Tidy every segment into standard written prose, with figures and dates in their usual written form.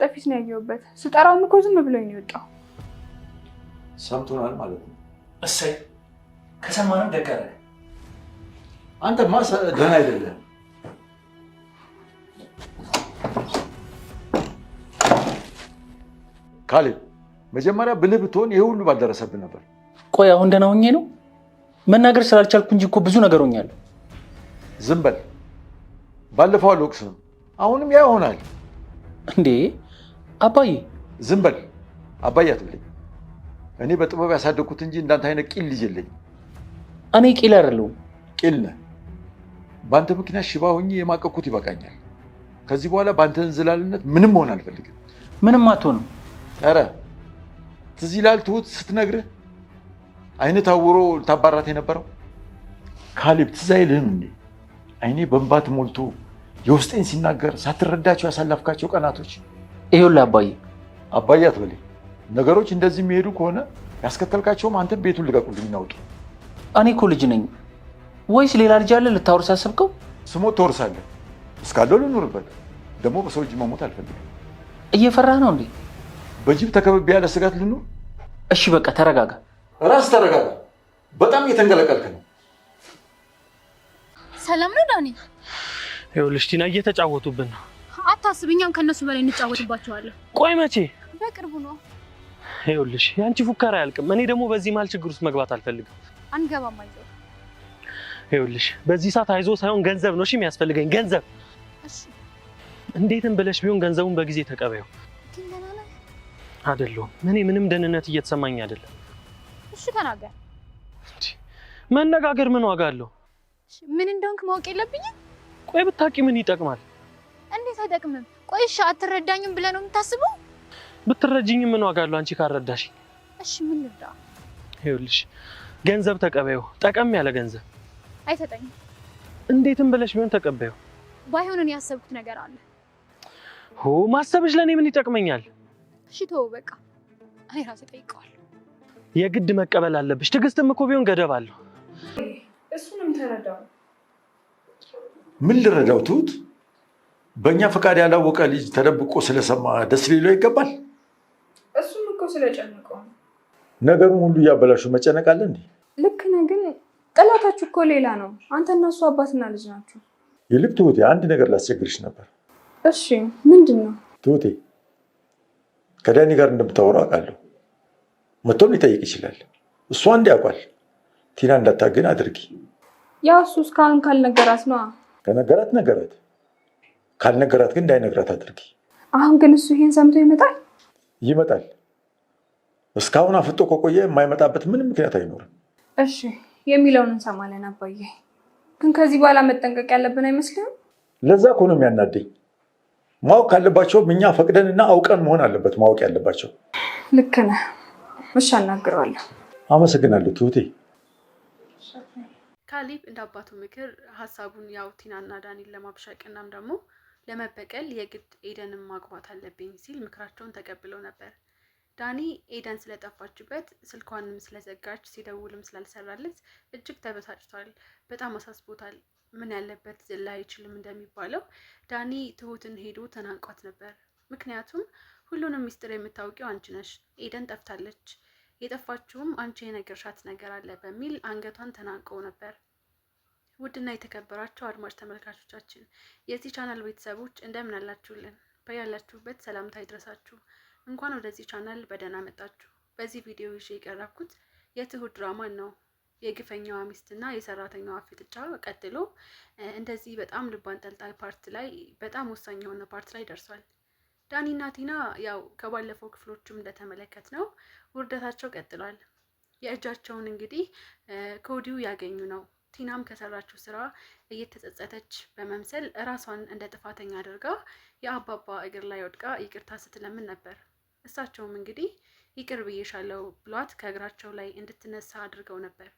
ጠፊት ነው ያየሁበት። ስጠራውም እኮ ዝም ብሎኝ ነው የወጣው። ሰምቶናል ማለት ነው። እሰይ ከሰማንም ደገረ። አንተማ ደህና አይደለም። ካሌብ መጀመሪያ ብልህ ብትሆን ይሄ ሁሉ ባልደረሰብን ነበር። ቆይ አሁን ደህና ሆኜ ነው? መናገር ስላልቻልኩ እንጂ እኮ ብዙ ነገር ሆኛለሁ። ዝም በል። ባለፈው አልወቅስም፣ አሁንም ያ ይሆናል እንዴ? አባዬ ዝም በል። አባዬ አትበለኝ። እኔ በጥበብ ያሳደግኩት እንጂ እንዳንተ አይነት ቂል ልጅ የለኝም። እኔ ቂል አይደለሁም። ቂል ነህ። በአንተ ምክንያት ሽባ ሆኜ የማቀኩት ይበቃኛል። ከዚህ በኋላ በአንተ እንዝላልነት ምንም መሆን አልፈልግም። ምንም አትሆንም። ኧረ ትዝ ይልሃል ትሁት ስትነግርህ አይነት አውሮ ልታባራት የነበረው? ካሌብ ትዝ አይልህም እንዴ? አይኔ በእንባት ሞልቶ የውስጤን ሲናገር ሳትረዳቸው ያሳለፍካቸው ቀናቶች። ይኸውልህ አባዬ። አባዬ አትበለኝ። ነገሮች እንደዚህ የሚሄዱ ከሆነ ያስከተልካቸውም አንተም ቤቱን ልቀቁልኝ እናውጡ። እኔ እኮ ልጅ ነኝ። ወይስ ሌላ ልጅ አለ ልታወርስ አሰብከው? ስሞት ትወርሳለህ። እስካለው ልኑርበት። ደግሞ በሰው እጅ መሞት አልፈልግም። እየፈራህ ነው እንዴ? በጅብ ተከብቤ ያለ ስጋት ልኑር? እሺ በቃ ተረጋጋ። ራስ ተረጋጋ። በጣም እየተንገለቀልክ ነው። ሰላም ነው ዳኒ? ይኸውልሽ ቲና እየተጫወቱብን ነው። አታስብ፣ እኛም ከነሱ በላይ እንጫወትባቸዋለን። ቆይ መቼ? በቅርቡ ነው። ይኸውልሽ የአንቺ ፉከራ አያልቅም። እኔ ደግሞ በዚህ መሀል ችግር ውስጥ መግባት አልፈልግም። አንገባም። አይዞህ። ይኸውልሽ በዚህ ሰዓት አይዞህ ሳይሆን ገንዘብ ነው የሚያስፈልገኝ፣ ገንዘብ። እሺ እንዴትም ብለሽ ቢሆን ገንዘቡን በጊዜ ተቀበዩ። ግን ደህና ነህ? አይደለሁም። እኔ ምንም ደህንነት እየተሰማኝ አይደለም። እሺ ተናገር። መነጋገር ምን ዋጋ አለው? ምን እንደሆንክ ማወቅ የለብኝም? ቆይ ብታውቂ ምን ይጠቅማል? እንዴት አይጠቅምም? ቆይ እሺ አትረዳኝም ብለህ ነው የምታስበው? ብትረጂኝ ምን ዋጋ አለው አንቺ ካረዳሽ? እሺ ምን ልርዳ? ይኸውልሽ ገንዘብ ተቀበዩ፣ ጠቀም ያለ ገንዘብ። አይሰጠኝም። እንዴትም ብለሽ ቢሆን ተቀበዩ። ባይሆን እኔ ያሰብኩት ነገር አለ። ማሰብሽ ለእኔ ምን ይጠቅመኛል? እሺ ተወው በቃ፣ እኔ ራሴ እጠይቀዋለሁ። የግድ መቀበል አለብሽ። ትዕግስትም እኮ ቢሆን ገደብ አለው። እሱንም ተረዳው። ምን ልረዳው ትሁት? በእኛ ፈቃድ ያላወቀ ልጅ ተደብቆ ስለሰማ ደስ ሊለው ይገባል? እሱም እኮ ስለጨነቀው ነው። ነገሩን ሁሉ እያበላሹ መጨነቅ አለ እንዴ? ልክ ነህ፣ ግን ጠላታችሁ እኮ ሌላ ነው። አንተና እሱ አባትና ልጅ ናቸው። ይልቅ ትሁቴ አንድ ነገር ላስቸግርሽ ነበር። እሺ ምንድን ነው? ትሁቴ ከዳኒ ጋር እንደምታወራ አውቃለሁ። መጥቶም ሊጠይቅ ይችላል። እሱ አንድ ያውቋል። ቲና እንዳታገን አድርጊ። ያ እሱ እስካሁን ካልነገራት ነዋ። ከነገራት ነገራት፣ ካልነገራት ግን እንዳይነግራት አድርጊ። አሁን ግን እሱ ይሄን ሰምቶ ይመጣል? ይመጣል። እስካሁን አፍጦ ከቆየ የማይመጣበት ምንም ምክንያት አይኖርም። እሺ የሚለውን እንሰማለን አባዬ። ግን ከዚህ በኋላ መጠንቀቅ ያለብን አይመስልም? ለዛ እኮ ነው የሚያናደኝ። ማወቅ ካለባቸውም እኛ ፈቅደንና አውቀን መሆን አለበት ማወቅ ያለባቸው። ልክ ነህ። እሺ አናግረዋለሁ። አመሰግናለሁ ትሁቴ። ካሌብ እንደ አባቱ ምክር ሀሳቡን ያው ቲናና ዳኒን ለማብሻቅ እናም ደግሞ ለመበቀል የግድ ኤደንን ማግባት አለብኝ ሲል ምክራቸውን ተቀብለው ነበር። ዳኒ ኤደን ስለጠፋችበት ስልኳንም ስለዘጋች ሲደውልም ስላልሰራለት እጅግ ተበሳጭቷል። በጣም አሳስቦታል። ምን ያለበት ዝላ አይችልም እንደሚባለው ዳኒ ትሁትን ሄዶ ተናንቋት ነበር። ምክንያቱም ሁሉንም ሚስጥር የምታውቂው አንቺ ነሽ፣ ኤደን ጠፍታለች፣ የጠፋችውም አንቺ የነገርሻት ነገር አለ በሚል አንገቷን ተናንቀው ነበር። ውድና የተከበራችሁ አድማጭ ተመልካቾቻችን የዚህ ቻናል ቤተሰቦች እንደምን አላችሁልን? በያላችሁበት ሰላምታ ይድረሳችሁ። እንኳን ወደዚህ ቻናል በደህና መጣችሁ። በዚህ ቪዲዮ ይዤ የቀረብኩት የትሁት ድራማን ነው። የግፈኛዋ ሚስትና የሰራተኛዋ ፍጥጫ ቀጥሎ እንደዚህ በጣም ልብ አንጠልጣይ ፓርት ላይ በጣም ወሳኝ የሆነ ፓርት ላይ ደርሷል። ዳኒና ቲና ያው ከባለፈው ክፍሎችም እንደተመለከት ነው ውርደታቸው ቀጥሏል። የእጃቸውን እንግዲህ ከወዲሁ ያገኙ ነው። ቲናም ከሰራችው ስራ እየተጸጸተች በመምሰል ራሷን እንደ ጥፋተኛ አድርጋ የአባባ እግር ላይ ወድቃ ይቅርታ ስትለምን ነበር። እሳቸውም እንግዲህ ይቅር ብዬሻለሁ ብሏት ከእግራቸው ላይ እንድትነሳ አድርገው ነበር።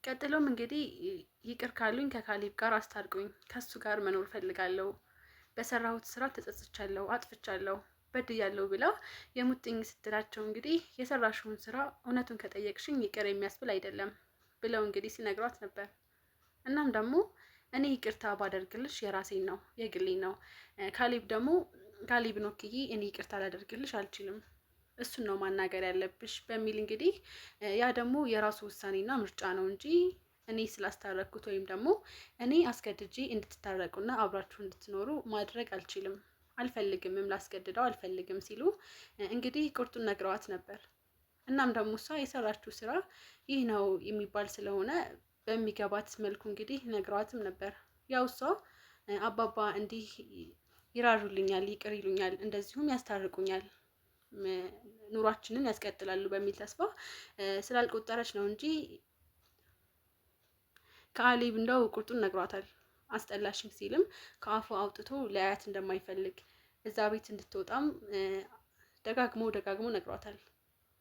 ቀጥሎም እንግዲህ ይቅር ካሉኝ ከካሌብ ጋር አስታርቁኝ፣ ከሱ ጋር መኖር ፈልጋለሁ፣ በሰራሁት ስራ ተጸጽቻለሁ፣ አጥፍቻለሁ፣ በድያለሁ ብላ የሙጥኝ ስትላቸው እንግዲህ የሰራሽውን ስራ እውነቱን ከጠየቅሽኝ ይቅር የሚያስብል አይደለም ብለው እንግዲህ ሲነግሯት ነበር። እናም ደግሞ እኔ ይቅርታ ባደርግልሽ የራሴን ነው የግሌን ነው፣ ካሌብ ደግሞ ካሌብን ወክዬ እኔ ይቅርታ ላደርግልሽ አልችልም፣ እሱን ነው ማናገር ያለብሽ በሚል እንግዲህ ያ ደግሞ የራሱ ውሳኔና ምርጫ ነው እንጂ እኔ ስላስታረኩት ወይም ደግሞ እኔ አስገድጄ እንድትታረቁና አብራችሁ እንድትኖሩ ማድረግ አልችልም፣ አልፈልግምም፣ ላስገድደው አልፈልግም ሲሉ እንግዲህ ቁርጡን ነግረዋት ነበር። እናም ደግሞ እሷ የሰራችው ስራ ይህ ነው የሚባል ስለሆነ በሚገባት መልኩ እንግዲህ ነግረዋትም ነበር። ያው እሷ አባባ እንዲህ ይራሩልኛል፣ ይቅር ይሉኛል፣ እንደዚሁም ያስታርቁኛል፣ ኑሯችንን ያስቀጥላሉ በሚል ተስፋ ስላልቆጠረች ነው እንጂ ካሌብ እንደው ቁርጡን ነግሯታል። አስጠላሽኝ ሲልም ከአፉ አውጥቶ ለአያት እንደማይፈልግ እዛ ቤት እንድትወጣም ደጋግሞ ነግሯታል።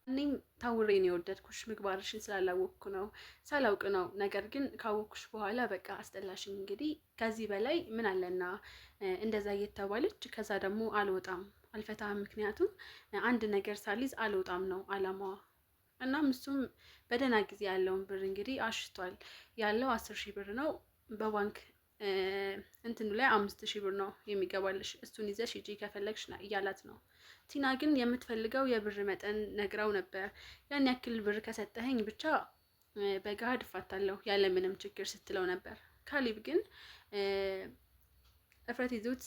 እኔም ታውሬ ነው የወደድኩሽ፣ ምግባርሽን ስላላወቅኩ ነው፣ ሳላውቅ ነው። ነገር ግን ካወቅኩሽ በኋላ በቃ አስጠላሽኝ። እንግዲህ ከዚህ በላይ ምን አለና እንደዛ እየተባለች ከዛ ደግሞ አልወጣም፣ አልፈታም፣ ምክንያቱም አንድ ነገር ሳሊዝ አልወጣም ነው አላማዋ። እናም እሱም በደህና ጊዜ ያለውን ብር እንግዲህ አሽቷል። ያለው 10,000 ብር ነው በባንክ እንትኑ ላይ 5,000 ብር ነው የሚገባልሽ፣ እሱን ይዘሽ ሂጂ ከፈለግሽ እያላት ነው። ቲና ግን የምትፈልገው የብር መጠን ነግራው ነበር። ያን ያክል ብር ከሰጠኸኝ ብቻ በገሃድ እፋታለሁ ያለምንም ችግር ስትለው ነበር። ካሌብ ግን እፍረት ይዞት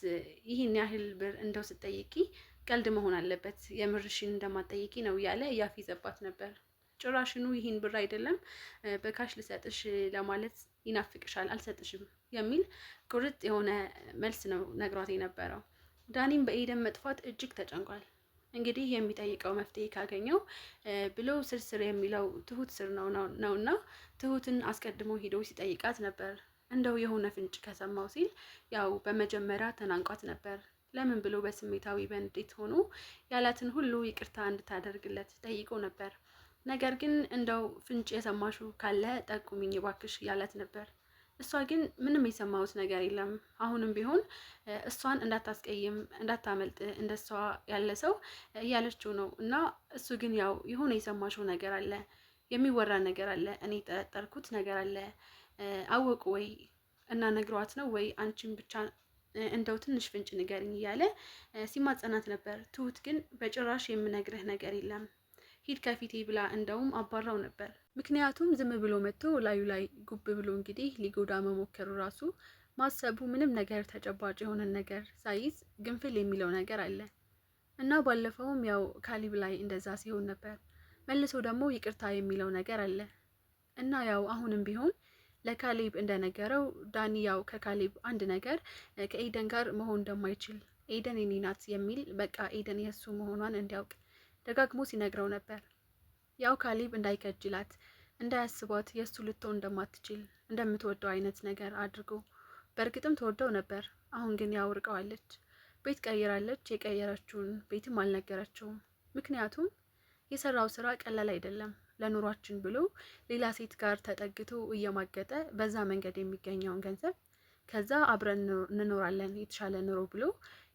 ይህን ያህል ብር እንደው ስትጠይቂ ቀልድ መሆን አለበት፣ የምርሽን እንደማትጠይቂ ነው እያለ እያፌዘባት ነበር። ጭራሽኑ ይህን ብር አይደለም በካሽ ልሰጥሽ ለማለት ይናፍቅሻል፣ አልሰጥሽም የሚል ቁርጥ የሆነ መልስ ነው ነግሯት የነበረው። ዳኒም በኤደን መጥፋት እጅግ ተጨንቋል። እንግዲህ የሚጠይቀው መፍትሄ ካገኘው ብሎ ስርስር የሚለው ትሁት ስር ነውና ትሁትን አስቀድሞ ሂዶ ሲጠይቃት ነበር። እንደው የሆነ ፍንጭ ከሰማው ሲል ያው በመጀመሪያ ተናንቋት ነበር። ለምን ብሎ በስሜታዊ በንዴት ሆኖ ያላትን ሁሉ ይቅርታ እንድታደርግለት ጠይቆ ነበር። ነገር ግን እንደው ፍንጭ የሰማሹ ካለ ጠቁሚኝ ባክሽ ያላት ነበር። እሷ ግን ምንም የሰማሁት ነገር የለም፣ አሁንም ቢሆን እሷን እንዳታስቀይም እንዳታመልጥ እንደሷ ያለ ሰው እያለችው ነው። እና እሱ ግን ያው የሆነ የሰማሽው ነገር አለ፣ የሚወራ ነገር አለ፣ እኔ ጠረጠርኩት ነገር አለ፣ አወቁ ወይ እና ነግሯት ነው ወይ አንቺን ብቻ እንደው ትንሽ ፍንጭ ንገርኝ እያለ ሲማጸናት ነበር። ትሁት ግን በጭራሽ የምነግርህ ነገር የለም፣ ሂድ ከፊቴ ብላ እንደውም አባራው ነበር። ምክንያቱም ዝም ብሎ መጥቶ ላዩ ላይ ጉብ ብሎ እንግዲህ ሊጎዳ መሞከሩ ራሱ ማሰቡ ምንም ነገር ተጨባጭ የሆነን ነገር ሳይዝ ግንፍል የሚለው ነገር አለ እና ባለፈውም ያው ካሌብ ላይ እንደዛ ሲሆን ነበር። መልሶ ደግሞ ይቅርታ የሚለው ነገር አለ እና ያው አሁንም ቢሆን ለካሌብ እንደነገረው ዳኒ ያው ከካሌብ አንድ ነገር ከኤደን ጋር መሆን እንደማይችል ኤደን የኔ ናት የሚል በቃ ኤደን የሱ መሆኗን እንዲያውቅ ደጋግሞ ሲነግረው ነበር። ያው ካሌብ እንዳይከጅላት እንዳያስቧት የእሱ ልትሆን እንደማትችል እንደምትወደው አይነት ነገር አድርጎ በእርግጥም ተወደው ነበር። አሁን ግን ያው ርቀዋለች፣ ቤት ቀይራለች። የቀየረችውን ቤትም አልነገረችውም። ምክንያቱም የሰራው ስራ ቀላል አይደለም። ለኑሯችን ብሎ ሌላ ሴት ጋር ተጠግቶ እየማገጠ በዛ መንገድ የሚገኘውን ገንዘብ ከዛ አብረን እንኖራለን የተሻለ ኑሮ ብሎ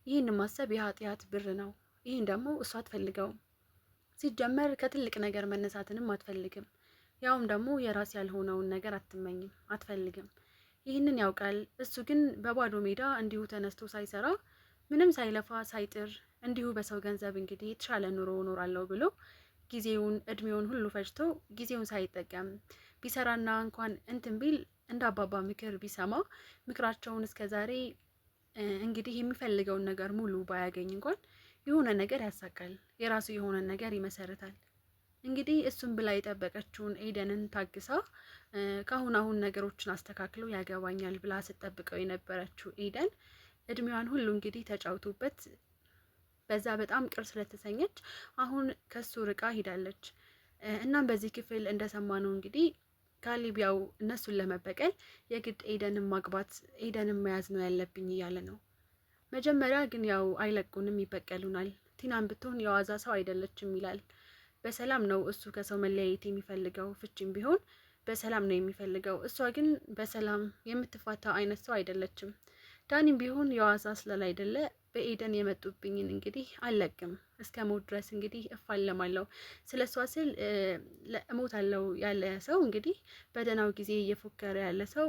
ይህን ማሰብ የኃጢአት ብር ነው። ይህን ደግሞ እሷ አትፈልገውም። ሲጀመር ከትልቅ ነገር መነሳትንም አትፈልግም። ያውም ደግሞ የራስ ያልሆነውን ነገር አትመኝም፣ አትፈልግም። ይህንን ያውቃል። እሱ ግን በባዶ ሜዳ እንዲሁ ተነስቶ ሳይሰራ ምንም ሳይለፋ ሳይጥር እንዲሁ በሰው ገንዘብ እንግዲህ የተሻለ ኑሮ እኖራለሁ ብሎ ጊዜውን እድሜውን ሁሉ ፈጅቶ ጊዜውን ሳይጠቀም ቢሰራና እንኳን እንትን ቢል እንደ አባባ ምክር ቢሰማ ምክራቸውን እስከዛሬ እንግዲህ የሚፈልገውን ነገር ሙሉ ባያገኝ እንኳን የሆነ ነገር ያሳካል፣ የራሱ የሆነ ነገር ይመሰርታል። እንግዲህ እሱም ብላ የጠበቀችውን ኤደንን ታግሳ አሁን ነገሮችን አስተካክሎ ያገባኛል ብላ ስትጠብቀው የነበረችው ኤደን እድሜዋን ሁሉ እንግዲህ ተጫውቶበት በዛ በጣም ቅር ስለተሰኘች አሁን ከሱ ርቃ ሂዳለች። እናም በዚህ ክፍል እንደሰማነው እንግዲህ ካሌብ ያው እነሱን ለመበቀል የግድ ኤደንን ማግባት ኤደንን መያዝ ነው ያለብኝ እያለ ነው። መጀመሪያ ግን ያው አይለቁንም፣ ይበቀሉናል። ቲናን ብትሆን የዋዛ ሰው አይደለችም ይላል። በሰላም ነው እሱ ከሰው መለያየት የሚፈልገው፣ ፍቺም ቢሆን በሰላም ነው የሚፈልገው። እሷ ግን በሰላም የምትፋታ አይነት ሰው አይደለችም። ዳኒም ቢሆን የዋዛ ስለላ አይደለ በኤደን የመጡብኝን እንግዲህ አልለቅም እስከ ሞት ድረስ እንግዲህ እፋለማለሁ፣ ስለ እሷ ስል እሞታለሁ ያለ ሰው እንግዲህ በደህናው ጊዜ እየፎከረ ያለ ሰው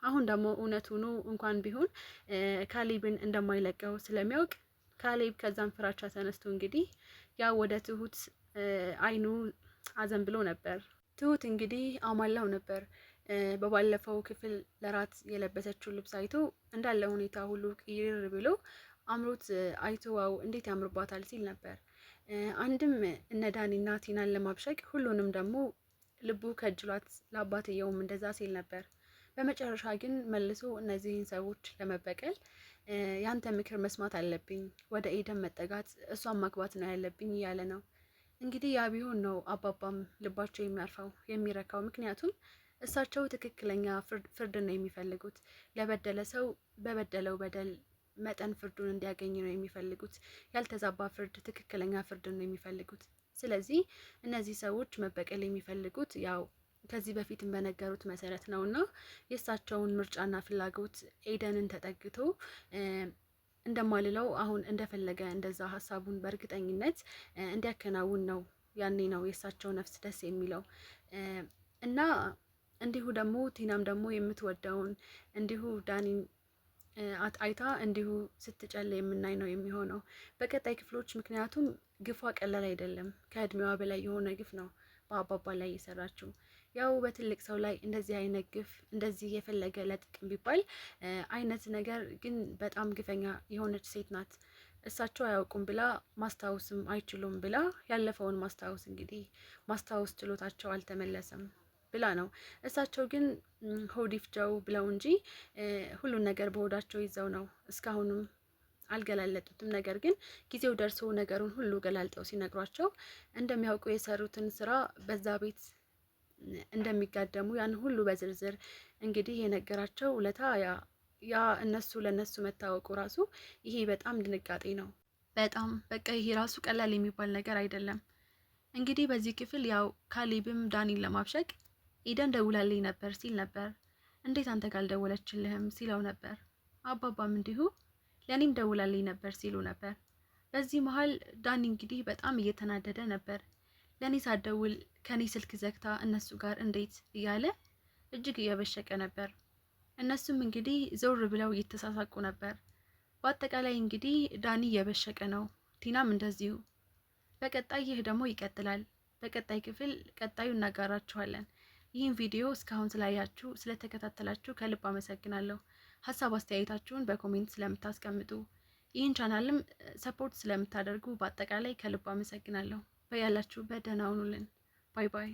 አሁን ደግሞ እውነት ሆኖ እንኳን ቢሆን ካሌብን እንደማይለቀው ስለሚያውቅ ካሌብ ከዛም ፍራቻ ተነስቶ እንግዲህ ያው ወደ ትሁት አይኑ አዘን ብሎ ነበር። ትሁት እንግዲህ አማላው ነበር። በባለፈው ክፍል ለራት የለበሰችው ልብስ አይቶ እንዳለ ሁኔታ ሁሉ ቅይር ብሎ አምሮት አይቶ ዋው እንዴት ያምርባታል ሲል ነበር። አንድም እነ ዳኒና ቲናን ለማብሸቅ ሁሉንም ደግሞ ልቡ ከጅሏት ለአባትየውም እንደዛ ሲል ነበር። በመጨረሻ ግን መልሶ እነዚህን ሰዎች ለመበቀል ያንተ ምክር መስማት አለብኝ፣ ወደ ኤደን መጠጋት፣ እሷን ማግባት ነው ያለብኝ እያለ ነው። እንግዲህ ያ ቢሆን ነው አባባም ልባቸው የሚያርፈው የሚረካው። ምክንያቱም እሳቸው ትክክለኛ ፍርድ ነው የሚፈልጉት። ለበደለ ሰው በበደለው በደል መጠን ፍርዱን እንዲያገኝ ነው የሚፈልጉት። ያልተዛባ ፍርድ፣ ትክክለኛ ፍርድ ነው የሚፈልጉት። ስለዚህ እነዚህ ሰዎች መበቀል የሚፈልጉት ያው ከዚህ በፊትም በነገሩት መሰረት ነው እና የእሳቸውን ምርጫና ፍላጎት ኤደንን ተጠግቶ እንደማልለው አሁን እንደፈለገ እንደዛ ሀሳቡን በእርግጠኝነት እንዲያከናውን ነው። ያኔ ነው የእሳቸው ነፍስ ደስ የሚለው እና እንዲሁ ደግሞ ቲናም ደግሞ የምትወደውን እንዲሁ ዳኒን አይታ እንዲሁ ስትጨለ የምናይ ነው የሚሆነው በቀጣይ ክፍሎች። ምክንያቱም ግፏ ቀላል አይደለም፣ ከእድሜዋ በላይ የሆነ ግፍ ነው በአባባ ላይ የሰራችው። ያው በትልቅ ሰው ላይ እንደዚህ አይነት ግፍ እንደዚህ የፈለገ ለጥቅም ቢባል አይነት ነገር ግን በጣም ግፈኛ የሆነች ሴት ናት። እሳቸው አያውቁም ብላ ማስታወስም አይችሉም ብላ ያለፈውን ማስታወስ እንግዲህ ማስታወስ ችሎታቸው አልተመለሰም ብላ ነው። እሳቸው ግን ሆድ ይፍጀው ብለው እንጂ ሁሉን ነገር በሆዳቸው ይዘው ነው እስካሁንም አልገላለጡትም። ነገር ግን ጊዜው ደርሶ ነገሩን ሁሉ ገላልጠው ሲነግሯቸው እንደሚያውቁ የሰሩትን ስራ በዛ ቤት እንደሚጋደሙ ያን ሁሉ በዝርዝር እንግዲህ የነገራቸው ለታ ያ እነሱ ለነሱ መታወቁ ራሱ ይሄ በጣም ድንጋጤ ነው። በጣም በቃ ይሄ ራሱ ቀላል የሚባል ነገር አይደለም። እንግዲህ በዚህ ክፍል ያው ካሌብም ዳኒን ለማብሸቅ ኤደን ደውላልኝ ነበር ሲል ነበር። እንዴት አንተ ጋር አልደወለችልህም ሲለው ነበር። አባባም እንዲሁ ለኔም ደውላልኝ ነበር ሲሉ ነበር። በዚህ መሀል ዳኒ እንግዲህ በጣም እየተናደደ ነበር። ለኔ ሳትደውል ከኔ ስልክ ዘግታ እነሱ ጋር እንዴት እያለ እጅግ እየበሸቀ ነበር። እነሱም እንግዲህ ዘውር ብለው እየተሳሳቁ ነበር። በአጠቃላይ እንግዲህ ዳኒ እየበሸቀ ነው፣ ቲናም እንደዚሁ። በቀጣይ ይህ ደግሞ ይቀጥላል። በቀጣይ ክፍል ቀጣዩ እናጋራችኋለን። ይህን ቪዲዮ እስካሁን ስላያችሁ ስለተከታተላችሁ ከልብ አመሰግናለሁ። ሀሳብ አስተያየታችሁን በኮሜንት ስለምታስቀምጡ ይህን ቻናልም ሰፖርት ስለምታደርጉ በአጠቃላይ ከልብ አመሰግናለሁ። በያላችሁበት ደህና ሁኑልን። ባይ ባይ።